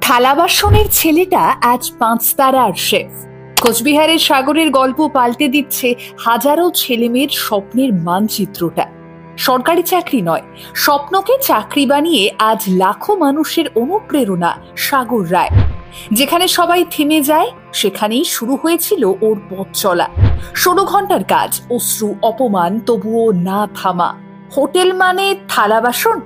থালা বাসনের ছেলেটা আজ 5 তারার শেফ। কোচবিহারের সাগরের গল্প পাল্টে দিচ্ছে হাজারো ছেলেমেয়ের স্বপ্নের মানচিত্রটা। সরকারি চাকরি নয়, স্বপ্নকে চাকরি বানিয়ে আজ লাখো মানুষের অনুপ্রেরণা সাগর রায়। যেখানে সবাই থেমে যায় সেখানেই শুরু হয়েছিল ওর পথ চলা। 16 ঘন্টার কাজ, অশ্রু, অপমান, তবুও না থামা। হোটেল মানে থালা বাসন?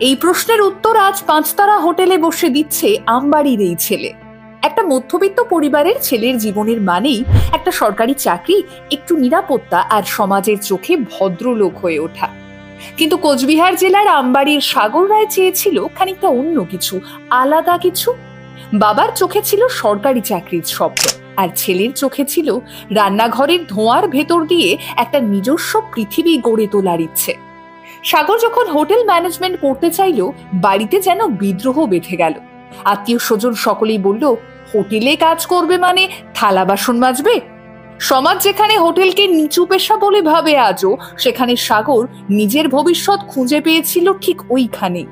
এই প্রশ্নের উত্তর আজ 5 তারা হোটেলে বসে দিচ্ছে আমবাড়ির এই ছেলে। একটা মধ্যবিত্ত পরিবারের ছেলের জীবনের মানেই একটা সরকারি চাকরি, একটু নিরাপত্তা আর সমাজের চোখে ভদ্রলোক হয়ে ওঠা। কিন্তু কোচবিহার জেলার আমবাড়ির সাগর রায় চেয়েছিল খানিকটা অন্য কিছু, আলাদা কিছু। বাবার চোখে ছিল সরকারি চাকরির স্বপ্ন, আর ছেলের চোখে ছিল রান্নাঘরের ধোঁয়ার ভেতর দিয়ে একটা নিজস্ব পৃথিবী গড়ে তোলার ইচ্ছে। সাগর যখন হোটেল ম্যানেজমেন্ট পড়তে চাইল, বাড়িতে যেন বিদ্রোহ বেঁধে গেল। আত্মীয় স্বজন সকলেই বলল, হোটেলে কাজ করবে মানে থালা বাসন মাজবে? সমাজ যেখানে হোটেলকে নিচু পেশা বলে ভাবে আজও, সেখানে সাগর নিজের ভবিষ্যৎ খুঁজে পেয়েছিল ঠিক ওইখানে।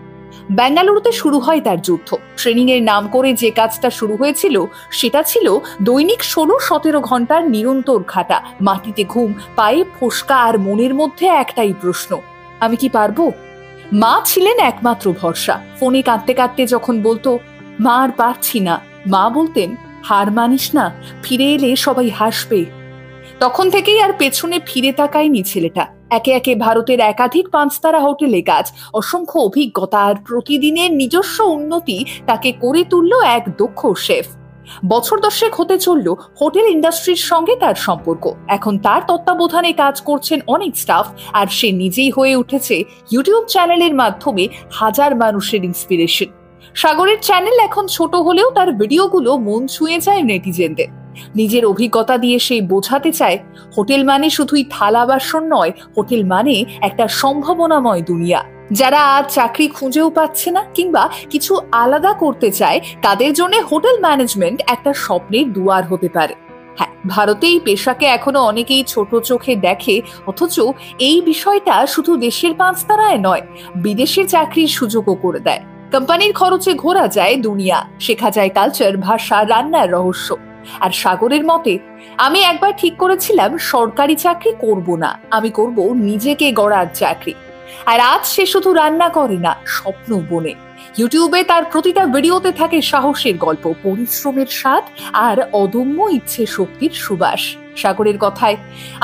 বেঙ্গালুরুতে শুরু হয় তার যুদ্ধ। ট্রেনিং এর নাম করে যে কাজটা শুরু হয়েছিল সেটা ছিল দৈনিক 16-17 ঘন্টার নিরন্তর খাটা, মাটিতে ঘুম, পায়ে ফোসকা, আর মনের মধ্যে একটাই প্রশ্ন, আমি কি পারবো? মা ছিলেন একমাত্র ভরসা। ফোনে কাঁদতে কাঁদতে যখন বলতো মা আর পারছি না, মা বলতেন হার মানিস না, ফিরে এলে সবাই হাসবে। তখন থেকেই আর পেছনে ফিরে তাকায়নি ছেলেটা। একে একে ভারতের একাধিক 5 তারা হোটেলে কাজ, অসংখ্য অভিজ্ঞতা আর প্রতিদিনের নিজস্ব উন্নতি তাকে করে তুলল এক দক্ষ শেফ। বছর 10 হতে চলল হোটেল ইন্ডাস্ট্রির সঙ্গে তার সম্পর্ক। এখন তার তত্ত্বাবধানে কাজ করছেন অনেক স্টাফ, আর সে নিজেই হয়ে উঠেছে ইউটিউব চ্যানেলের মাধ্যমে হাজার মানুষের ইন্সপিরেশন। সাগরের চ্যানেল এখন ছোট হলেও তার ভিডিওগুলো মন ছুঁয়ে যায় নেটিজেনদের। নিজের অভিজ্ঞতা দিয়ে সে বোঝাতে চায়, হোটেল মানে শুধুই থালা বাসন নয়, হোটেল মানে একটা সম্ভাবনাময় দুনিয়া। যারা আজ চাকরি খুঁজেও পাচ্ছে না কিংবা কিছু আলাদা করতে চায়, তাদের জন্য হোটেল ম্যানেজমেন্ট একটা স্বপ্নের দুয়ার হতে পারে। হ্যাঁ, ভারতে এই পেশাকে এখনো অনেকেই ছোট চোখে দেখে, অথচ এই বিষয়টা শুধু দেশের 5 তারায় নয়, বিদেশে চাকরির সুযোগও করে দেয়। কোম্পানির খরচে ঘোরা যায় দুনিয়া, শেখা যায় কালচার, ভাষা, রান্নার রহস্য। আর সাগরের মতে, আমি একবার ঠিক করেছিলাম সরকারি চাকরি করব না, আমি করব নিজেকে গড়ার চাকরি। আর আজ সে শুধু রান্না করে না, স্বপ্ন বোনে। ইউটিউবে তার প্রতিটা ভিডিওতে থাকে সাহসের গল্প, পরিশ্রমের স্বাদ আর অদম্য ইচ্ছে শক্তির সুবাস। সাগরের কথায়,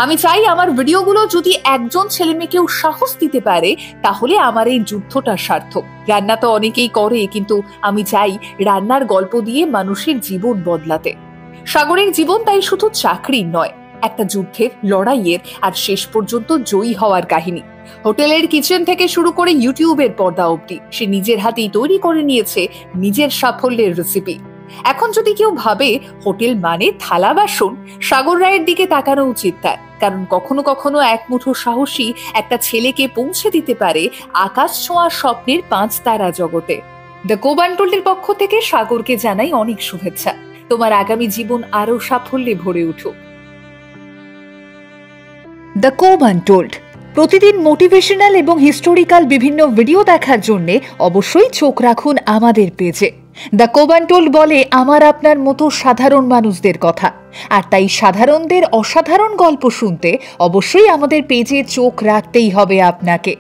আমি চাই আমার ভিডিওগুলো যদি একজন ছেলে মেয়েকেও সাহস দিতে পারে, তাহলে আমার এই যুদ্ধটা সার্থক। রান্না তো অনেকেই করে, কিন্তু আমি চাই রান্নার গল্প দিয়ে মানুষের জীবন বদলাতে। সাগরের জীবন তাই শুধু চাকরি নয়, একটা যুদ্ধের, লড়াইয়ের আর শেষ পর্যন্ত জয়ী হওয়ার কাহিনী। হোটেলের কিচেন থেকে শুরু করে ইউটিউবের পর্দা অবধি সে নিজের হাতেই তৈরি করে নিয়েছে নিজের সাফল্যের রেসিপি। এখন যদি কেউ ভাবে হোটেল মানে থালা বাসন, সাগর রায়ের দিকে তাকানো উচিত তার। কারণ কখনো কখনো এক মুঠো সাহসী একটা ছেলেকে পৌঁছে দিতে পারে আকাশ ছোঁয়া স্বপ্নের 5 তারা জগতে। দ্য কোব আনটোল্ডের পক্ষ থেকে সাগরকে জানাই অনেক শুভেচ্ছা। তোমার আগামী জীবন আরো সাফল্যে ভরে উঠুক। দ্য কোব আনটোল্ড প্রতিদিন মোটিভেশনাল এবং হিস্টোরিক্যাল বিভিন্ন ভিডিও দেখার জন্য অবশ্যই চোখ রাখুন আমাদের পেজে। দ্য কোব আনটোল্ড বলে আমার আপনার মতো সাধারণ মানুষদের কথা, আর তাই সাধারণদের অসাধারণ গল্প শুনতে অবশ্যই আমাদের পেজে চোখ রাখতেই হবে আপনাকে।